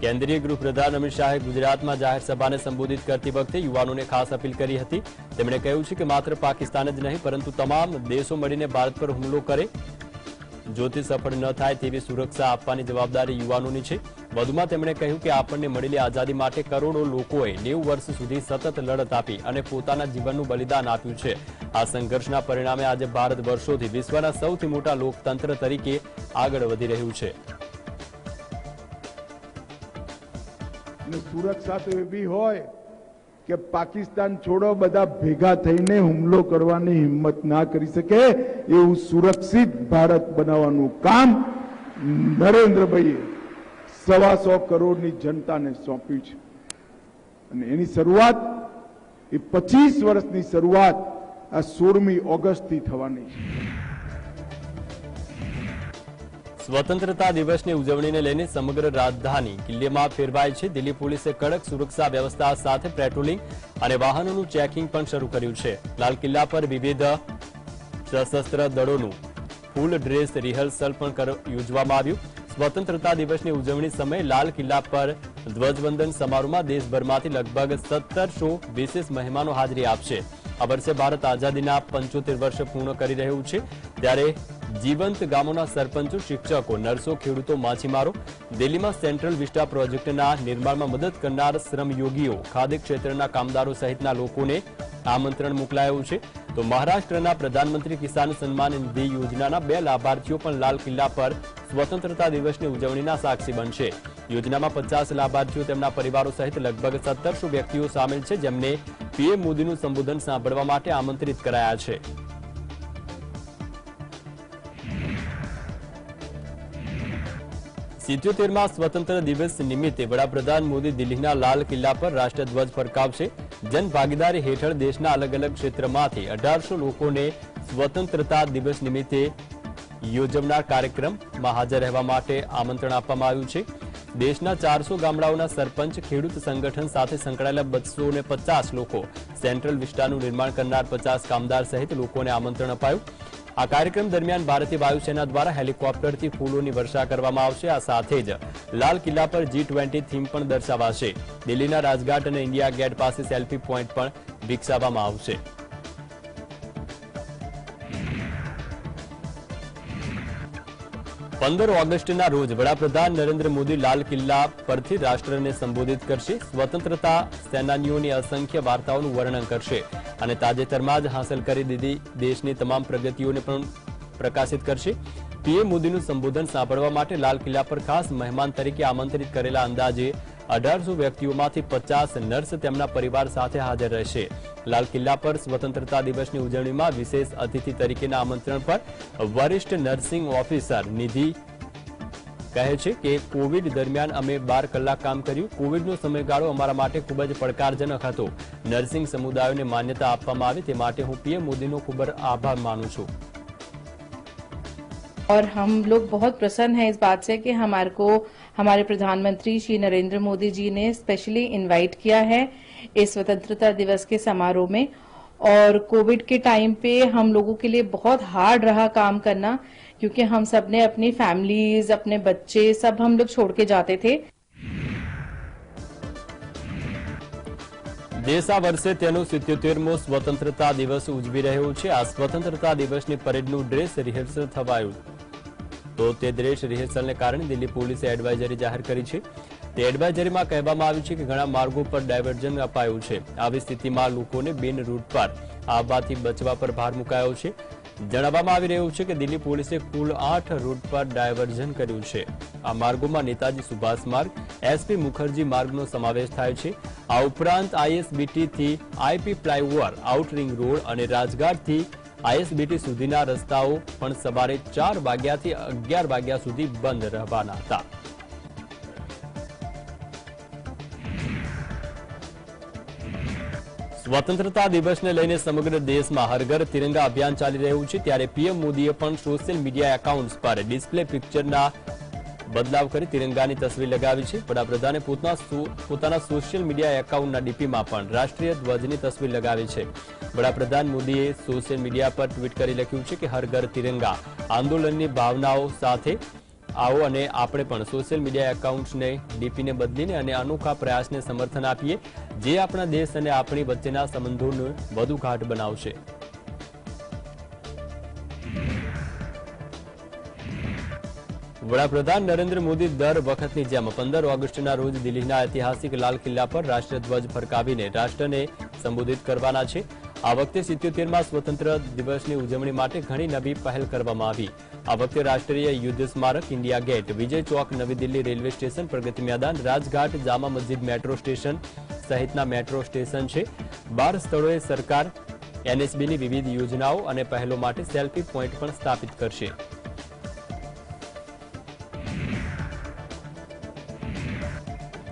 કેન્દ્રીય ગૃહપ્રધાન અમિત શાહે ગુજરાતમાં જાહેર સભાને સંબોધિત કરતી વખતે યુવાનોને ખાસ અપીલ કરી હતી। તેમણે કહ્યું છે કે માત્ર પાકિસ્તાન જ નહીં પરંતુ તમામ દેશો મળીને ભારત પર હુમલો કરે જો તે સફળ ન થાય તેવી સુરક્ષા આપવાની જવાબદારી યુવાનોની છે। વધુમાં તેમણે કહ્યું કે આપણને મળેલી આઝાદી માટે કરોડો લોકોએ 90 વર્ષ સુધી સતત લડત આપી અને પોતાના જીવનનું બલિદાન આપ્યું છે। આ સંઘર્ષના પરિણામે આજે ભારત વર્ષોથી વિશ્વના સૌથી મોટા લોકતંત્ર તરીકે આગળ વધી રહ્યું છે। સુરક્ષા તો એવી હોય કે પાકિસ્તાન છોડો બધા ભેગા થઈને હુમલો કરવાની હિંમત ના કરી શકે એવું સુરક્ષિત ભારત બનાવવાનું કામ નરેન્દ્રભાઈએ 125 કરોડની જનતાને સોંપ્યું છે અને એની શરૂઆત એ 25 વર્ષની શરૂઆત આ 16મી ઓગસ્ટથી થવાની છે। સ્વતંત્રતા દિવસની ઉજવણીને લઈને સમગ્ર રાજધાની કિલ્લેમાં ફેરવાઈ છે। દિલ્હી પોલીસે કડક સુરક્ષા વ્યવસ્થા સાથે પેટ્રોલિંગ અને વાહનોનું ચેકિંગ પણ શરૂ કર્યું છે। લાલ કિલ્લા પર વિવિધ સશસ્ત્ર દળોનું ફૂલ ડ્રેસ રિહર્સલ પણ યોજવામાં આવ્યું। સ્વતંત્રતા દિવસની ઉજવણી સમયે લાલ કિલ્લા પર ધ્વજવંદન સમારોહમાં દેશભરમાંથી લગભગ 1700 વિશેષ મહેમાનો હાજરી આપશે। આ વર્ષે ભારત આઝાદીના 75 વર્ષ પૂર્ણ કરી રહ્યું છે ત્યારે જીવંત ગામોના સરપંચો, શિક્ષકો, નર્સો, ખેડૂતો, માછીમારો, દિલ્હીમાં સેન્ટ્રલ વિસ્ટા પ્રોજેક્ટના નિર્માણમાં મદદ કરનાર શ્રમયોગીઓ, ખાદ્ય ક્ષેત્રના કામદારો સહિતના લોકોને આમંત્રણ મોકલાયું છે। તો મહારાષ્ટ્રના પ્રધાનમંત્રી કિસાન સન્માન નિધિ યોજનાના 2 લાભાર્થીઓ પણ લાલ કિલ્લા પર સ્વતંત્રતા દિવસની ઉજવણીના સાક્ષી બનશે। યોજનામાં 50 લાભાર્થીઓ તેમના પરિવારો સહિત લગભગ 1700 વ્યક્તિઓ સામેલ છે જેમને પીએમ મોદીનું સંબોધન સાંભળવા માટે આમંત્રિત કરાયા છે। સિત્યોતેરમાં સ્વતંત્ર દિવસ નિમિત્તે વડાપ્રધાન મોદી દિલ્હીના લાલ કિલ્લા પર રાષ્ટ્રધ્વજ ફરકાવશે। જન ભાગીદારી હેઠળ દેશના અલગ અલગ ક્ષેત્રમાંથી 1800 લોકોને સ્વતંત્રતા દિવસ નિમિત્તે યોજનાર કાર્યક્રમમાં હાજર રહેવા માટે આમંત્રણ આપવામાં આવ્યું છે। દેશના 400 ગામડાઓના સરપંચ, ખેડૂત સંગઠન સાથે સંકળાયેલા 250 લોકો, સેન્ટ્રલ વિસ્ટાનું નિર્માણ કરનાર 50 કામદાર સહિત લોકોને આમંત્રણ અપાયું। આ કાર્યક્રમ દરમિયાન ભારતીય વાયુસેના દ્વારા હેલિકોપ્ટરથી ફૂલોની વર્ષા કરવામાં આવશે। આ સાથે જ લાલ કિલ્લા પર G20 થીમ પણ દર્શાવાશે। દિલ્હીના રાજઘાટ અને ઇન્ડિયા ગેટ પાસે સેલ્ફી પોઈન્ટ પણ વિકસાવવામાં આવશે। ઓગસ્ટના રોજ વડાપ્રધાન નરેન્દ્ર મોદી લાલ કિલ્લા પરથી રાષ્ટ્રને સંબોધિત કરશે। સ્વતંત્રતા સેનાનીઓની અસંખ્ય વાર્તાઓનું વર્ણન કરશે અને તાજેતરમાં જ હાંસલ કરી દીધી દેશની તમામ પ્રગતિઓને પણ પ્રકાશિત કરશે। પીએમ મોદીનું સંબોધન સાંભળવા માટે લાલ કિલ્લા પર ખાસ મહેમાન તરીકે આમંત્રિત કરેલા અંદાજે 1800 વ્યક્તિઓમાંથી 50 નર્સ તેમના પરિવાર સાથે હાજર રહેશે। લાલ કિલ્લા પર સ્વતંત્રતા દિવસની ઉજવણીમાં વિશેષ અતિથિ તરીકેના આમંત્રણ પર વરિષ્ઠ નર્સિંગ ઓફિસર નિધિ કહે છે કે કોવિડ દરમિયાન અમે 12 કલાક કામ કર્યું। કોવિડનો સમયગાળો અમારા માટે ખૂબ જ પડકારજનક હતો। નર્સિંગ સમુદાયોને માન્યતા આપવામાં આવે તે માટે હું પીએમ મોદીનો ખૂબ આભાર માનું છું। और हम लोग बहुत प्रसन्न हैं इस बात से कि हमारे प्रधानमंत्री श्री नरेंद्र मोदी जी ने स्पेशली इनवाइट किया है इस स्वतंत्रता दिवस के समारोह में। और कोविड के टाइम पे हम लोगों के लिए बहुत हार्ड रहा काम करना क्योंकि हम सब ने अपनी फैमिलीज, अपने बच्चे सब हम लोग छोड़ के जाते थे। देश आ वर्षे तेनो 77मो स्वतंत्रता दिवस उजवी रह्यो छे। आ स्वतंत्रता दिवसनी परेडનું ડ્રેસ રિહર્સલ થવાયું તો તે ડ્રેસ રિહર્સલને કારણે દિલ્હી પોલીસે એડવાઇઝરી જાહેર કરી છે। તે એડવાઇઝરીમાં કહેવામાં આવ્યું છે કે ઘણા માર્ગો પર ડાયવર્ઝન અપાયું છે। આવી સ્થિતિમાં લોકોને બેન રૂટ પર આવવાથી બચવા પર ભાર મુકાયો છે। જણાવવામાં આવી રહ્યું છે કે દિલ્હી પોલીસે કુલ 8 રૂટ પર ડાયવર્ઝન કર્યું છે। આ માર્ગોમાં નેતાજી સુભાષ માર્ગ, એસપી મુખર્જી માર્ગનો સમાવેશ થાય છે। આ ઉપરાંત આઈએસબીટી થી IP flyover, out ring road અને રાજઘાટથી આઈએસબીટી સુધીના રસ્તાઓ પણ સવારે 4 વાગ્યાથી 11 વાગ્યા સુધી બંધ રહેવાના હતા। સ્વતંત્રતા દિવસને લઈને સમગ્ર દેશમાં હર ઘર તિરંગા અભિયાન ચાલી રહ્યું છે ત્યારે પીએમ મોદીએ પણ સોશિયલ મીડિયા એકાઉન્ટ્સ પર ડિસ્પ્લે પિક્ચરના બદલાવ કરી તિરંગાની તસવીર લગાવી છે। વડાપ્રધાને પોતાના સોશિયલ મીડિયા એકાઉન્ટના ડીપીમાં પણ રાષ્ટ્રીય ધ્વજની તસવીર લગાવી છે। વડાપ્રધાન મોદીએ સોશિયલ મીડિયા પર ટ્વીટ કરી લખ્યું છે કે હર ઘર તિરંગા આંદોલનની ભાવનાઓ સાથે આવો અને આપણે પણ સોશિયલ મીડિયા એકાઉન્ટ્સને ડીપીને બદલીને અને અનોખા પ્રયાસને સમર્થન આપીએ, જે આપણા દેશ અને આપણી વચ્ચેના સંબંધોને વધુ ગાઢ બનાવશે. વડાપ્રધાન નરેન્દ્ર મોદી દર વખતની જેમ 15 ઓગસ્ટના રોજ દિલ્હીના ઐતિહાસિક લાલ કિલ્લા પર રાષ્ટ્રધ્વજ ફરકાવીને રાષ્ટ્રને સંબોધિત કરવાના છે. આ વખતે 77મા સ્વતંત્ર દિવસની ઉજવણી માટે ઘણી નવી પહેલ કરવામાં આવી. આ વખતે રાષ્ટ્રીય યુદ્ધ સ્મારક, ઇન્ડિયા ગેટ, વિજય ચોક, નવી દિલ્હી રેલવે સ્ટેશન, પ્રગતિ મેદાન, રાજઘાટ, જામા મસ્જિદ મેટ્રો સ્ટેશન સહિતના મેટ્રો સ્ટેશન છે. 12 સ્થળોએ સરકાર એનએસબીની વિવિધ યોજનાઓ અને પહેલો માટે સેલ્ફી પોઈન્ટ પણ સ્થાપિત કરશે.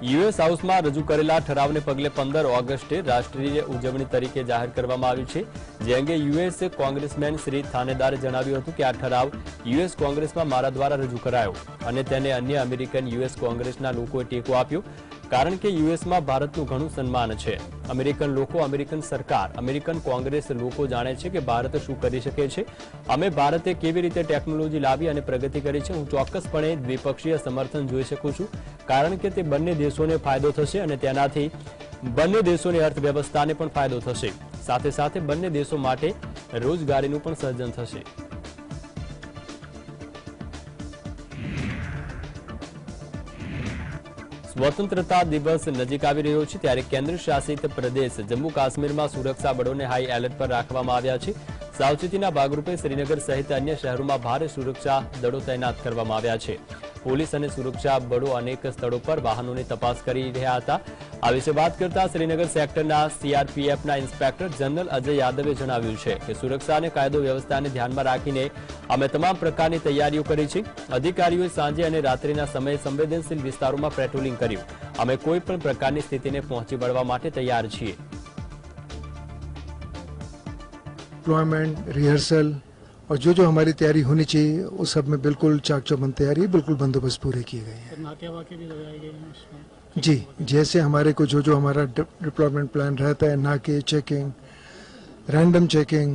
યુએસ હાઉસમાં રજૂ કરેલા ઠરાવને પગલે 15 ઓગસ્ટે રાષ્ટ્રીય ઉજવણી તરીકે જાહેર કરવામાં આવ્યું છે, જે અંગે યુએસ કોંગ્રેસમેન શ્રી થાનેદારે જણાવ્યું હતું કે આ ઠરાવ યુએસ કોંગ્રેસમાં મારા દ્વારા રજૂ કરાયો અને તેને અન્ય અમેરિકન યુએસ કોંગ્રેસના લોકોએ ટેકો આપ્યો, કારણ કે યુએસમાં ભારતનું ઘણું સન્માન છે. અમેરિકન લોકો, અમેરિકન સરકાર, અમેરિકન કોંગ્રેસ લોકો જાણે છે કે ભારત શું કરી શકે છે. અમે ભારતે કેવી રીતે ટેકનોલોજી લાવી અને પ્રગતિ કરી છે. હું ચોક્કસપણે દ્વિપક્ષીય સમર્થન જોઈ શકું છું, કારણ કે તે બંને દેશોને ફાયદો થશે અને તેનાથી બંને દેશોની અર્થવ્યવસ્થાને પણ ફાયદો થશે. સાથે સાથે બંને દેશો માટે રોજગારીનું પણ સર્જન થશે. સ્વતંત્રતા દિવસ નજીક આવી રહ્યો છે, ત્યારે કેન્દ્ર શાસિત પ્રદેશ જમ્મુ કાશ્મીરમાં સુરક્ષા બળોને હાઈ એલર્ટ પર રાખવામાં આવ્યા છે. સાવચેતીના ભાગરૂપે શ્રીનગર સહિત અન્ય શહેરોમાં ભારે સુરક્ષા દળો તૈનાત કરવામાં આવ્યા છે. પોલીસ અને સુરક્ષા બળો અનેક સ્થળો પર વાહનોની તપાસ કરી રહ્યા હતા. આ વિશે વાત કરતા શ્રીનગર સેક્ટરના સીઆરપીએફના ઇન્સ્પેક્ટર જનરલ અજય યાદવે જણાવ્યું છે કે સુરક્ષા અને કાયદો વ્યવસ્થાને ધ્યાનમાં રાખીને અમે તમામ પ્રકારની તૈયારીઓ કરી છે. અધિકારીઓએ સાંજે અને રાત્રિના સમયે સંવેદનશીલ વિસ્તારોમાં પેટ્રોલિંગ કર્યું. અમે કોઈ પણ પ્રકારની સ્થિતિને પહોંચી વળવા માટે તૈયાર છીએ. डिप्लॉयमेंट, रिहर्सल और जो जो हमारी तैयारी होनी चाहिए वो सब में बिल्कुल चाक चौबंद तैयारी, बिल्कुल बंदोबस्त पूरे किए गए हैं. नाके वाके भी लगाए गए हैं उसमें? जी, जैसे हमारे को जो जो हमारा डिप्लॉयमेंट प्लान रहता है, नाके चेकिंग, रैंडम चेकिंग,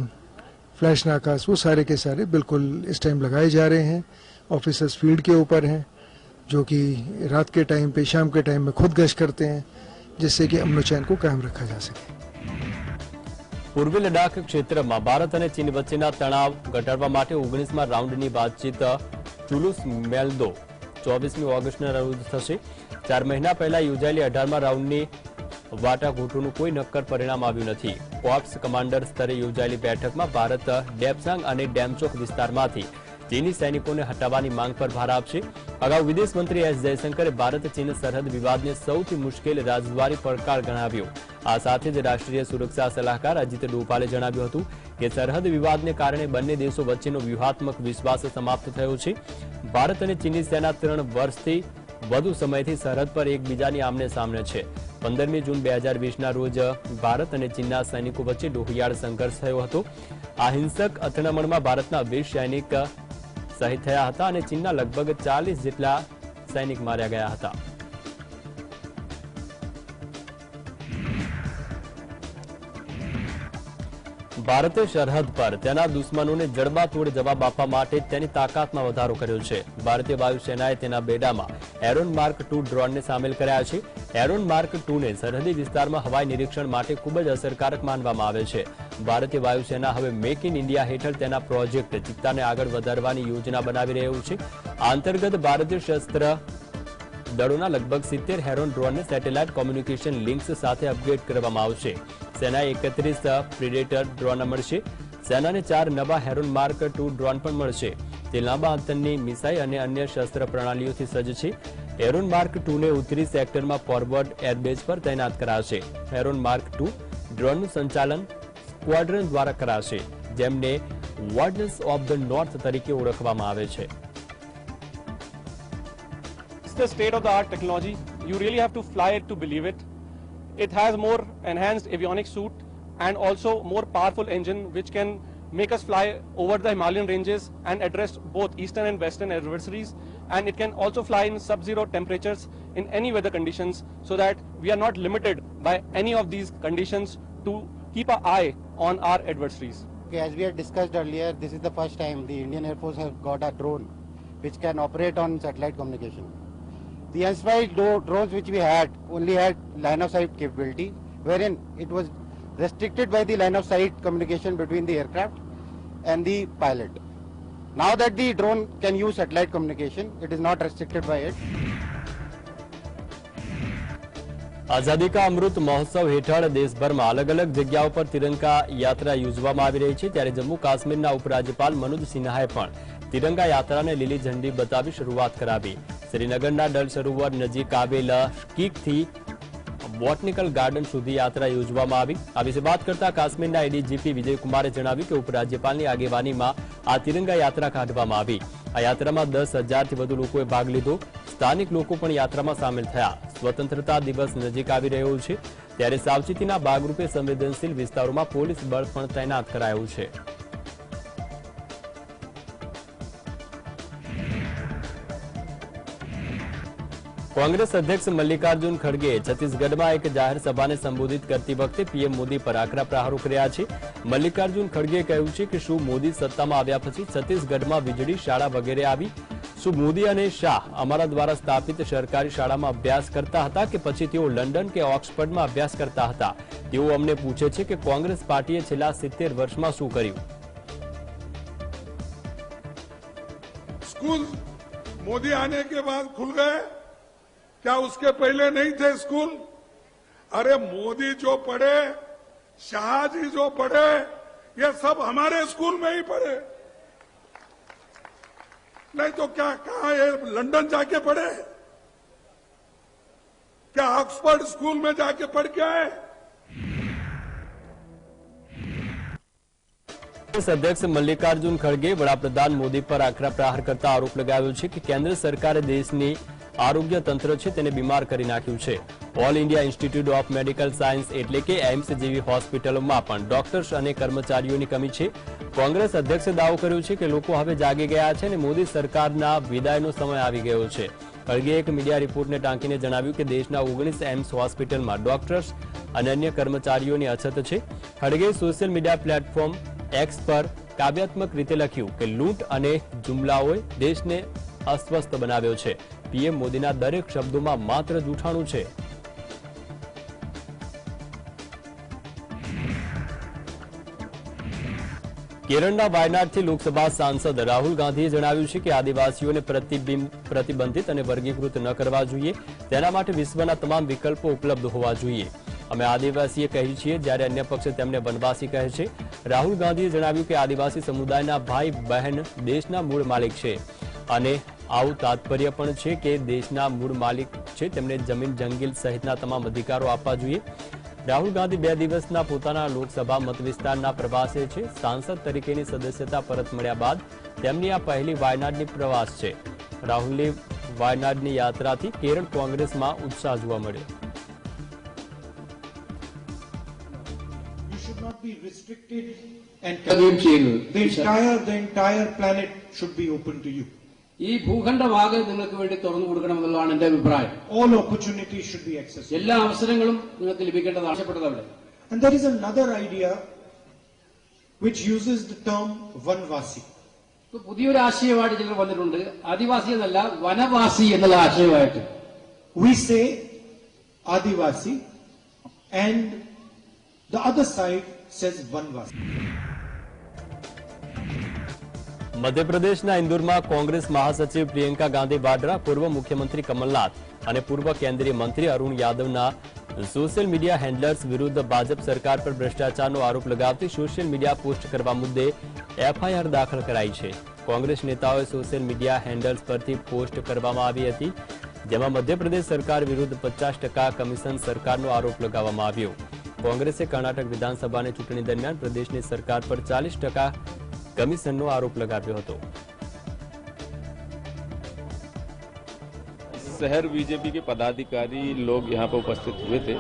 फ्लैश नाकास, वो सारे के सारे बिल्कुल इस टाइम लगाए जा रहे हैं. ऑफिसर्स फील्ड के ऊपर हैं, जो कि रात के टाइम पे, शाम के टाइम में खुद गश्त करते हैं, जिससे कि अमन चैन को कायम रखा जा सके. પૂર્વી લડાખ ક્ષેત્રમાં ભારત અને ચીન વચ્ચેના તણાવ ઘટાડવા માટે 19મા રાઉન્ડની વાતચીત ચુલુસ મેલ્દો 24મી ઓગસ્ટના રોજ થશે. 4 મહિના પહેલા યોજાયેલી 18મા રાઉન્ડની વાટાઘાટોનું કોઈ નક્કર પરિણામ આવ્યું નથી. કોર્પ્સ કમાન્ડર સ્તરે યોજાયેલી બેઠકમાં ભારત ડેપસાંગ અને ડેમચોક વિસ્તારમાંથી ચીની સૈનિકોને હટાવવાની માંગ પર ભાર આપશે. અગાઉ વિદેશ મંત્રી એસ જયશંકરે ભારત ચીન સરહદ વિવાદને સૌથી મુશ્કેલ રાજદ્વારી પડકાર ગણાવ્યો. આ સાથે જ રાષ્ટ્રીય સુરક્ષા સલાહકાર અજીત ડોભાલે જણાવ્યું હતું કે સરહદ વિવાદને કારણે બંને દેશો વચ્ચેનો વ્યૂહાત્મક વિશ્વાસ સમાપ્ત થયો છે. ભારત અને ચીની સેના 3 વર્ષથી વધુ સમયથી સરહદ પર એકબીજાની આમને સામને છે. 15મી જૂન 2020ના રોજ ભારત અને ચીનના સૈનિકો વચ્ચે ડોહિયાળ સંઘર્ષ થયો હતો. આ હિંસક અથડામણમાં ભારતના 20 સૈનિક શહીદ થયા હતા અને ચીનના લગભગ 40 જેટલા સૈનિક માર્યા ગયા હતા. ભારતે સરહદ પર તેના દુશ્મનોને જડબાતોડ જવાબ આપવા માટે તેની તાકાતમાં વધારો કર્યો છે. ભારતીય વાયુસેનાએ તેના બેડામાં એરોન માર્ક 2 ડ્રોનને સામેલ કર્યા છે. એરોન માર્ક 2ને સરહદી વિસ્તારમાં હવાઈ નિરીક્ષણ માટે ખૂબ જ અસરકારક માનવામાં આવે છે. ભારતીય વાયુસેના હવે મેક ઇન ઇન્ડિયા હેઠળ તેના પ્રોજેક્ટ ચિત્તાને આગળ વધારવાની યોજના બનાવી રહ્યું છે. આ અંતર્ગત ભારતીય શસ્ત્ર દળોના લગભગ 70 હેરોન ડ્રોનને સેટેલાઇટ કોમ્યુનિકેશન લિંક્સ સાથે અપગ્રેડ કરવામાં આવશે. સેનાએ 31 પ્રિડેટર ડ્રોન મળશે. સેનાને 4 નવા હેરોન માર્ક 2 ડ્રોન પણ મળશે. તે લાંબા અંતરની મિસાઇલ અને અન્ય શસ્ત્ર પ્રણાલીઓથી સજ્જ છે. હેરોન માર્ક 2ને ઉત્તરી સેક્ટરમાં ફોરવર્ડ એરબેઝ પર તૈનાત કરાશે. હેરોન માર્ક 2 ડ્રોનનું સંચાલન સ્ક્વોડ્રન દ્વારા કરાશે, જેમને વોર્ડન્સ ઓફ ધ નોર્થ તરીકે ઓળખવામાં આવે છે. It's the state of the art technology. You really have to fly it to believe it. It has more enhanced avionics suite and also more powerful engine which can make us fly over the Himalayan ranges and address both eastern and western adversaries, and it can also fly in sub-zero temperatures in any weather conditions, so that we are not limited by any of these conditions to keep an eye on our adversaries. Okay, as we had discussed earlier, this is the first time the Indian Air Force has got a drone which can operate on satellite communication. The unspiked drones which we had only had line of sight capability, wherein it was restricted by the line of sight communication between the aircraft and the pilot. Now that the drone can use satellite communication, it is not restricted by it. આઝાદી કા અમૃત મહોત્સવ હેઠળ દેશભરમાં અલગ અલગ જગ્યાઓ પર તિરંગા યાત્રા યોજવામાં આવી રહી છે ત્યારે જમ્મુ કાશ્મીરના ઉપરાજ્યપાલ મનોજ સિન્હાએ પણ તિરંગા યાત્રાને લીલી ઝંડી બતાવી શરૂઆત કરાવી. શ્રીનગરના ડલ સરોવર નજીક આવેલ કીકથી બોટનિકલ ગાર્ડન સુધી યાત્રા યોજવામાં આવી. આ વિશે વાત કરતા કાશ્મીરના એડીજીપી વિજયકુમારે જણાવ્યું કે ઉપરાજ્યપાલની આગેવાનીમાં આ તિરંગા યાત્રા કાઢવામાં આવી. આ યાત્રામાં 10,000થી વધુ લોકોએ ભાગ લીધો. સ્થાનિક લોકો પણ યાત્રામાં સામેલ થયા. સ્વતંત્રતા દિવસ નજીક આવી રહ્યો છે ત્યારે સાવચેતીના ભાગરૂપે સંવેદનશીલ વિસ્તારોમાં પોલીસ બળ પણ તૈનાત કરાયું છે. કોંગ્રેસ અધ્યક્ષ મલ્લિકાર્જુન ખડગે છત્તીસગઢમાં એક જાહેર સભાને સંબોધિત કરતી વખતે પીએમ મોદી પર આકરા પ્રહારો કર્યા છે. મલ્લિકાર્જુન ખડગે કહ્યું છે કે શું મોદી સત્તામાં આવ્યા પછી છત્તીસગઢમાં વીજળી શાળા વગેરે આવી? શું મોદી અને શાહ અમારા દ્વારા સ્થાપિત સરકારી શાળામાં અભ્યાસ કરતા હતા કે પછી તેઓ લંડન કે ઓક્સફર્ડમાં અભ્યાસ કરતા હતા? તેઓ અમને પૂછે છે કે કોંગ્રેસ પાર્ટીએ છેલ્લા 70 વર્ષમાં શું કર્યું? स्कूल मोदी आने के बाद खुल गए, क्या उसके पहले नहीं थे स्कूल? अरे मोदी जो पढ़े, शाह जी जो पढ़े, ये सब हमारे स्कूल में ही पढ़े, नहीं तो क्या कहा ये लंदन जाके पढ़े? क्या ऑक्सफोर्ड स्कूल में जाके पढ़ के आए? કોંગ્રેસ અધ્યક્ષ મલ્લિકાર્જુન ખડગે વડાપ્રધાન મોદી પર આકરા પ્રહાર કરતા આરોપ લગાવ્યો છે કે કેન્દ્ર સરકારે દેશની આરોગ્ય તંત્ર છે તેને બીમાર કરી નાખ્યું છે. All India institute of medical science એટલે કે એમ્સ જેવી હોસ્પિટલોમાં પણ ડોક્ટર્સ અને કર્મચારીઓની કમી છે. કોંગ્રેસ અધ્યક્ષે દાવો કર્યો છે કે લોકો હવે જાગી ગયા છે અને મોદી સરકારના વિદાયનો સમય આવી ગયો છે. ખડગે એક મીડિયા રિપોર્ટને ટાંકીને જણાવ્યું કે દેશના 19 એમ્સ હોસ્પિટલમાં ડોક્ટર્સ અને અન્ય કર્મચારીઓની અછત છે. ખડગે સોશિયલ મીડિયા પ્લેટફોર્મ એક્સ પર કાવ્યાત્મક રીતે લખ્યું કે લૂંટ અને જુમલાઓએ દેશને અસ્વસ્થ બનાવ્યો છે. પીએમ મોદીના દરેક શબ્દોમાં માત્ર જૂઠાણું છે. કેરળના વાયનાડથી લોકસભા સાંસદ રાહુલ ગાંધીએ જણાવ્યું છે કે આદિવાસીઓને પ્રતિબંધિત અને વર્ગીકૃત ન કરવા જોઈએ. તેના માટે વિશ્વના તમામ વિકલ્પો ઉપલબ્ધ હોવા જોઈએ. અમે આદિવાસીએ કહ્યું છીએ જ્યારે અન્ય પક્ષ તેમને વનવાસી કહે છે. રાહુલ ગાંધીએ જણાવ્યું કે આદિવાસી સમુદાયના ભાઈ બહેન દેશના મૂળ માલિક છે અને આવું તાત્પર્ય પણ છે કે દેશના મૂળ માલિક છે તેમને જમીન જંગલ સહિતના તમામ અધિકારો આપવા જોઈએ. રાહુલ ગાંધી 2 દિવસના પોતાના લોકસભા મતવિસ્તારના પ્રવાસે છે. સાંસદ તરીકેની સદસ્યતા પરત મળ્યા બાદ તેમની આ પહેલી વાયનાડની પ્રવાસ છે. રાહુલની વાયનાડની યાત્રાથી કેરળ કોંગ્રેસમાં ઉત્સાહ જોવા મળ્યો. Not be restricted and the entire planet should be open to you. ഈ ഭൂഖണ്ഡമാകെ നിങ്ങൾക്ക് വേണ്ടി തുറന്നു കൊടുക്കണമെന്നുള്ളതാണ് എന്റെ അഭിപ്രായം. All opportunities should be accessible. എല്ലാ അവസരങ്ങളും നിങ്ങൾക്ക് ലഭിക്കേണ്ടത് ആവശ്യപ്പെട്ടത് അവിടെ. And there is another idea which uses the term vanvasi. പുതിയൊരു ആശയമായിട്ട് ചിലർ വന്നിട്ടുണ്ട്. ആദിവാസി എന്നല്ല വനവാസി എന്നുള്ള ആശയമായിട്ട്. We say Adivasi and the other side says vanvasi. મધ્યપ્રદેશના ઇન્દોરમાં કોંગ્રેસ મહાસચિવ પ્રિયંકા ગાંધી વાડ્રા, પૂર્વ મુખ્યમંત્રી કમલનાથ અને પૂર્વ કેન્દ્રીય મંત્રી અરુણ યાદવના સોશિયલ મીડિયા હેન્ડલર્સ વિરુદ્ધ ભાજપ સરકાર પર ભ્રષ્ટાચારનો આરોપ લગાવતી સોશિયલ મીડિયા પોસ્ટ કરવા મુદ્દે એફઆઈઆર દાખલ કરાઈ છે. કોંગ્રેસ નેતાઓએ સોશિયલ મીડિયા હેન્ડલ્સ પરથી પોસ્ટ કરવામાં આવી હતી જેમાં મધ્યપ્રદેશ સરકાર વિરુદ્ધ 50% કમિશન સરકારનો આરોપ લગાવવામાં આવ્યો. કોંગ્રેસે કર્ણાટક વિધાનસભાની ચૂંટણી દરમિયાન પ્રદેશની સરકાર પર 40% कमीशन आरोप लगाव्यो हतो. शहर बीजेपी के पदाधिकारी लोग यहाँ पर उपस्थित हुए थे.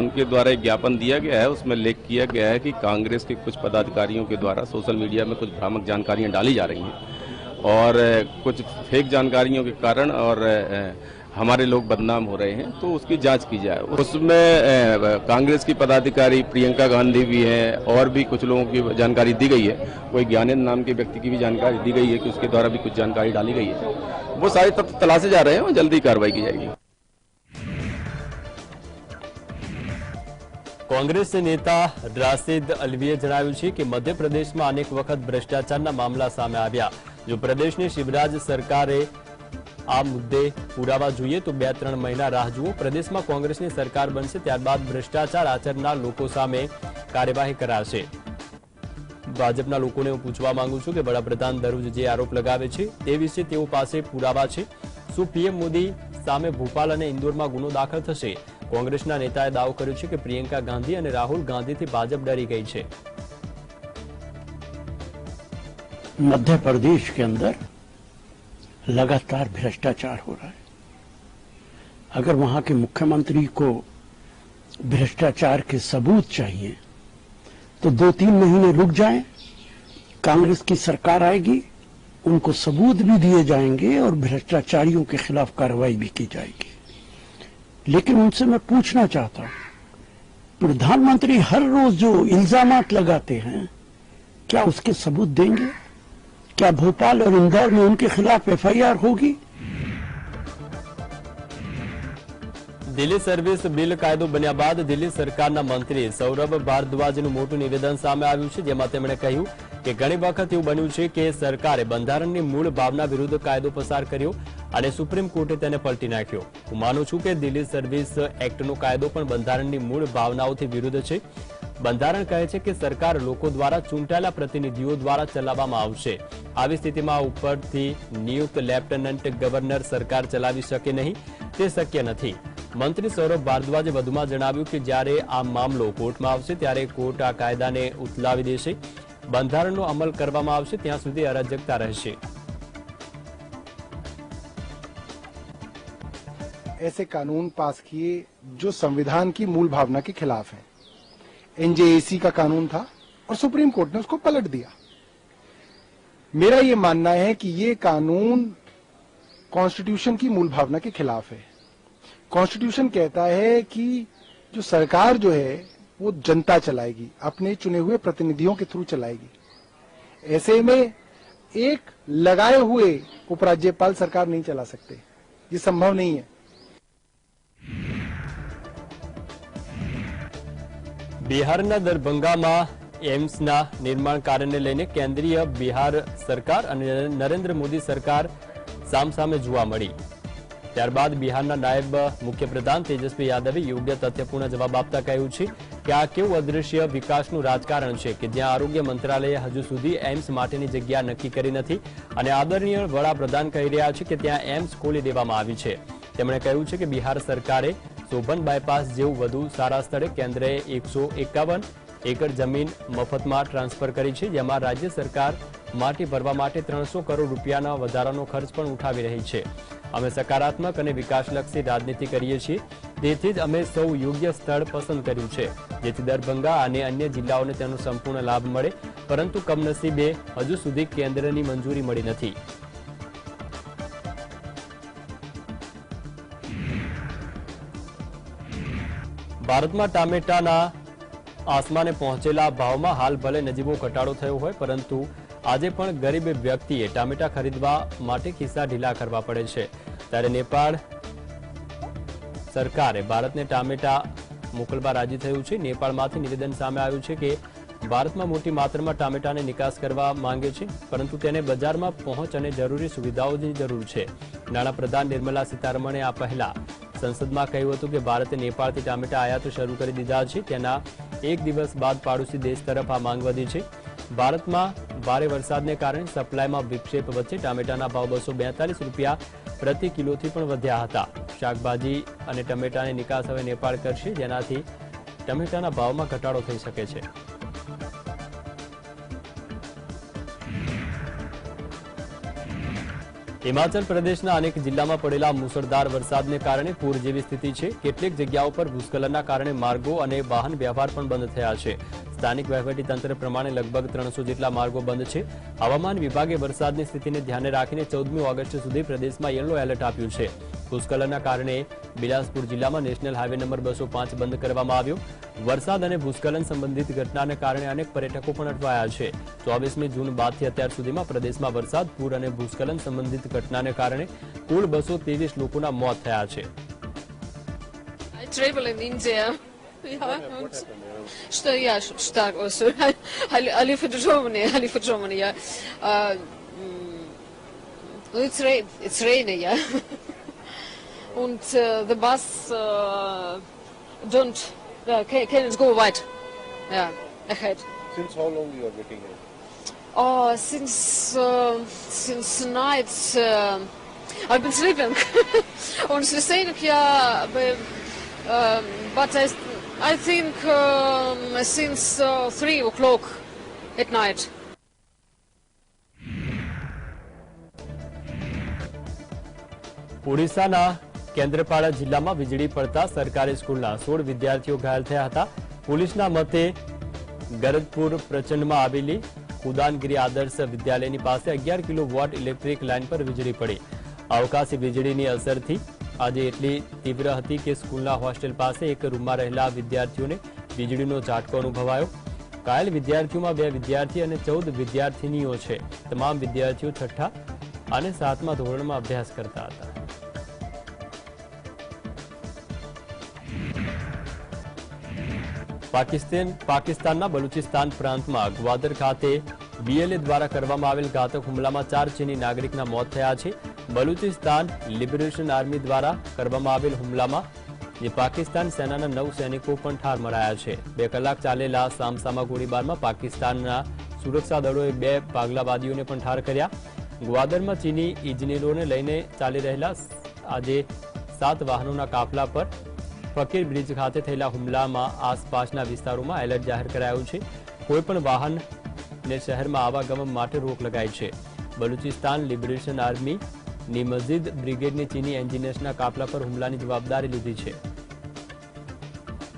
उनके द्वारा एक ज्ञापन दिया गया है. उसमें लेख किया गया है कि कांग्रेस के कुछ पदाधिकारियों के द्वारा सोशल मीडिया में कुछ भ्रामक जानकारियां डाली जा रही हैं और कुछ फेक जानकारियों के कारण और हमारे लोग बदनाम हो रहे हैं, तो उसकी जांच की जाए। उसमें कांग्रेस की पदाधिकारी प्रियंका गांधी भी है और भी कुछ लोगों की जानकारी दी गई है। कोई ज्ञानेंद्र नाम के व्यक्ति की भी जानकारी दी गई है कि उसके द्वारा भी कुछ जानकारी डाली गई है। वो सारे तथ्य तलाशे जा रहे हैं और जल्दी कार्रवाई की जाएगी। કોંગ્રેસ નેતા રાશિદ અલવીએ જણાવ્યું છે કે મધ્યપ્રદેશમાં અનેક વખત ભ્રષ્ટાચારના મામલા સામે આવ્યા। જો પ્રદેશની શિવરાજ સરકારે આ મુદ્દે પુરાવા જોઈએ તો 2-3 મહિના રાહ જુઓ। પ્રદેશમાં કોંગ્રેસની સરકાર બનશે ત્યારબાદ ભ્રષ્ટાચાર આચરનાર લોકો સામે કાર્યવાહી કરાશે। ભાજપના લોકોને હું પૂછવા માંગુ છું કે વડાપ્રધાન દરરોજ જે આરોપ લગાવે છે તે વિશે તેઓ પાસે પુરાવા છે? શું પીએમ મોદી સામે ભોપાલ અને ઇન્દોરમાં ગુનો દાખલ થશે? કોંગ્રેસના નેતાએ દાવો કર્યો છે કે પ્રિયંકા ગાંધી અને રાહુલ ગાંધીથી ભાજપ ડરી ગઈ છે। मध्य प्रदेश के अंदर लगातार भ्रष्टाचार हो रहा है। अगर वहां के मुख्यमंत्री को भ्रष्टाचार के सबूत चाहिए तो 2-3 महीने रुक जाएं, कांग्रेस की सरकार आएगी, उनको सबूत भी दिए जाएंगे और भ्रष्टाचारियों के खिलाफ कार्रवाई भी की जाएगी। लेकिन उनसे मैं पूछना चाहता हूं, प्रधानमंत्री हर रोज जो इल्जामात लगाते हैं, क्या उसके सबूत देंगे? क्या भोपाल और इंदौर में उनके खिलाफ एफआईआर होगी? દિલ્હી સર્વિસ બિલ કાયદો બન્યા બાદ દિલ્હી સરકારના મંત્રી સૌરભ ભારદ્વાજનું મોટું નિવેદન સામે આવ્યું છે, જેમાં તેમણે કહ્યું કે ઘણી વખત એવું બન્યું છે કે સરકારે બંધારણની મૂળ ભાવના વિરુદ્ધ કાયદો પસાર કર્યો અને સુપ્રીમ કોર્ટે તેને પલટી નાખ્યો। હું માનું છું કે દિલ્હી સર્વિસ એક્ટનો કાયદો પણ બંધારણની મૂળ ભાવનાઓથી વિરુદ્ધ છે। બંધારણ કહે છે કે સરકાર લોકો દ્વારા ચૂંટાયેલા પ્રતિનિધિઓ દ્વારા ચલાવવામાં આવશે। આવી સ્થિતિમાં ઉપરથી નિયુક્ત લેફ્ટનન્ટ ગવર્નર સરકાર ચલાવી શકે નહીં, તે શક્ય નથી। મંત્રી સૌરભ ભારદ્વાજે વધુમાં જણાવ્યું કે જ્યારે આ મામલો કોર્ટમાં આવશે ત્યારે કોર્ટ આ કાયદાને ઉથલાવી દેશે। બંધારણનો અમલ કરવામાં આવશે ત્યાં સુધી અરાજકતા રહેશે। ऐसे कानून पास किए जो संविधान की मूल भावना के खिलाफ हैं। एनजेएसी का कानून था और सुप्रीम कोर्ट ने उसको पलट दिया। मेरा ये मानना है कि ये कानून कॉन्स्टिट्यूशन की मूल भावना के खिलाफ है। कॉन्स्टिट्यूशन कहता है कि जो सरकार जो है वो जनता चलाएगी, अपने चुने हुए प्रतिनिधियों के थ्रू चलाएगी। ऐसे में एक लगाए हुए उपराज्यपाल सरकार नहीं चला सकते, ये संभव नहीं है। બિહારના દરભંગામાં એમ્સના નિર્માણ કાર્યને લઈને કેન્દ્રીય બિહાર સરકાર અને નરેન્દ્ર મોદી સરકાર સામસામે જોવા મળી। ત્યારબાદ બિહારના નાયબ મુખ્યપ્રધાન તેજસ્વી યાદવે યોગ્ય તથ્યપૂર્ણ જવાબ આપતા કહ્યું છે કે આ કેવું અદૃશ્ય વિકાસનું રાજકારણ છે કે જ્યાં આરોગ્ય મંત્રાલયે હજુ સુધી એમ્સ માટેની જગ્યા નક્કી કરી નથી અને આદરણીય વડાપ્રધાન કહી રહ્યા છે કે ત્યાં એમ્સ ખોલી દેવામાં આવી છે। તેમણે કહ્યું છે કે બિહાર સરકારે શોભન બાયપાસ જેવું વધુ સારા સ્થળે કેન્દ્રએ 151 એકર જમીન મફતમાં ટ્રાન્સફર કરી છે, જેમાં રાજ્ય સરકાર માટી ભરવા માટે 300 કરોડ રૂપિયાના વધારાનો ખર્ચ પણ ઉઠાવી રહી છે। અમે સકારાત્મક અને વિકાસલક્ષી રાજનીતિ કરીએ છીએ, તેથી જ અમે સૌ યોગ્ય સ્થળ પસંદ કર્યું છે જેથી દરભંગા અને અન્ય જિલ્લાઓને તેનો સંપૂર્ણ લાભ મળે, પરંતુ કમનસીબે હજુ સુધી કેન્દ્રની મંજૂરી મળી નથી। ભારતમાં ટામેટાના આસમાને પહોંચેલા ભાવમાં હાલ ભલે નજીવો ઘટાડો થયો હોય, પરંતુ આજે પણ ગરીબ વ્યક્તિએ ટામેટા ખરીદવા માટે ખિસ્સા ઢીલા કરવા પડે છે। ત્યારે નેપાળ સરકારે ભારતને ટામેટા મોકલવા રાજી થયું છે। નેપાળમાંથી નિવેદન સામે આવ્યું છે કે ભારતમાં મોટી માત્રામાં ટામેટાની નિકાસ કરવા માંગે છે, પરંતુ તેને બજારમાં પહોંચ અને જરૂરી સુવિધાઓની જરૂર છે। નાણાપ્રધાન નિર્મલા સીતારમણે આ પહેલા સંસદમાં કહ્યું હતું કે ભારતે નેપાળથી ટામેટા આયાત શરૂ કરી દીધા છે। તેના એક દિવસ બાદ પાડોશી દેશ તરફ આ માંગ વધી છે। ભારતમાં ભારે વરસાદને કારણે સપ્લાયમાં વિક્ષેપ વચ્ચે ટામેટાના ભાવ 242 રૂપિયા પ્રતિ કિલોથી પણ વધ્યા હતા। શાકભાજી અને ટમેટાની નિકાસ હવે નેપાળ કરશે, જેનાથી ટમેટાના ભાવમાં ઘટાડો થઈ શકે છે। હિમાચલ પ્રદેશના અનેક જિલ્લામાં પડેલા મુસળધાર વરસાદને કારણે પૂર જેવી સ્થિતિ છે। કેટલીક જગ્યાઓ પર ભૂસ્ખલનના કારણે માર્ગો અને વાહન વ્યવહાર પણ બંધ થયા છે। સ્થાનિક વહીવટીતંત્ર પ્રમાણે લગભગ 300 જેટલા માર્ગો બંધ છે. હવામાન વિભાગે વરસાદની સ્થિતિને ધ્યાને રાખીને 14મી ઓગસ્ટ સુધી પ્રદેશમાં યલો એલર્ટ આપ્યું છે. ભૂસ્ખલનના કારણે બિલાસપુર જિલ્લામાં નેશનલ હાઈવે નંબર 205 બંધ કરવામાં આવ્યો. વરસાદ અને ભૂસ્ખલન સંબંધિત ઘટનાને કારણે અનેક પર્યટકો પણ અટવાયા છે. 24મી જૂન બાદથી અત્યાર સુધીમાં પ્રદેશમાં વરસાદ, પૂર અને ભૂસ્ખલન સંબંધિત ઘટનાને કારણે કુલ 223 લોકોના મોત થયા છે. I travel in India. Yeah, und stark also. I live in Germany. Yeah. It's rainy, yeah. Und the bus can't go wide. Yeah, ahead. Since how long you are waiting here? Oh, since night. I've been sleeping. Und wir sehen hier, but I think since 3 o'clock at night. ઓડિશાના કેન્દ્રપાડા જિલ્લામાં વીજળી પડતા સરકારી સ્કૂલના 16 વિદ્યાર્થીઓ ઘાયલ થયા હતા. પોલીસના મતે ગરજપુર પ્રચંડમાં આવેલી ઉદાનગીરી આદર્શ વિદ્યાલયની પાસે 11 કિલોવોટ ઇલેક્ટ્રિક લાઇન પર વીજળી પડી. અવકાશી વીજળીની અસરથી આજે એટલી તીવ્ર હતી કે સ્કૂલના હોસ્ટેલ પાસે એક રૂમમાં રહેલા વિદ્યાર્થીઓને વીજળીનો ઝાટકો અનુભવાયો. ઘાયલ વિદ્યાર્થીઓમાં 2 વિદ્યાર્થી અને 14 વિદ્યાર્થીનીઓ છે. તમામ વિદ્યાર્થીઓ 6ઠા અને 7મા ધોરણમાં અભ્યાસ કરતા હતા. પાકિસ્તાનના બલુચિસ્તાન પ્રાંતમાં ગ્વાદર ખાતે BLA દ્વારા કરવામાં આવેલ ઘાતક હુમલામાં 4 ચીની નાગરિકના મોત થયા છે. બલુચિસ્તાન લિબરેશન આર્મી દ્વારા કરવામાં આવેલ હુમલામાં પાકિસ્તાન સેનાના 9 સૈનિકો પણ ઠાર મરાયા છે. 2 કલાક ચાલેલા સામસામા ગોળીબારમાં પાકિસ્તાનના સુરક્ષા દળોએ 2 ભાગલાવાદીઓને પણ ઠાર કર્યા. ગ્વાદરમાં ચીની ઇજનેરોને લઈને ચાલી રહેલા આજે 7 વાહનોના કાફલા પર ફકીર બ્રિજ ખાતે થયેલા હુમલામાં આસપાસના વિસ્તારોમાં એલર્ટ જાહેર કરાયું છે. કોઈપણ વાહનને શહેરમાં આવાગમન માટે રોક લગાઈ છે. બલુચિસ્તાન લિબરેશન આર્મીની મસ્જિદ બ્રિગેડની ચીની એન્જિનિયર્સના કાફલા પર હુમલાની જવાબદારી લીધી છે.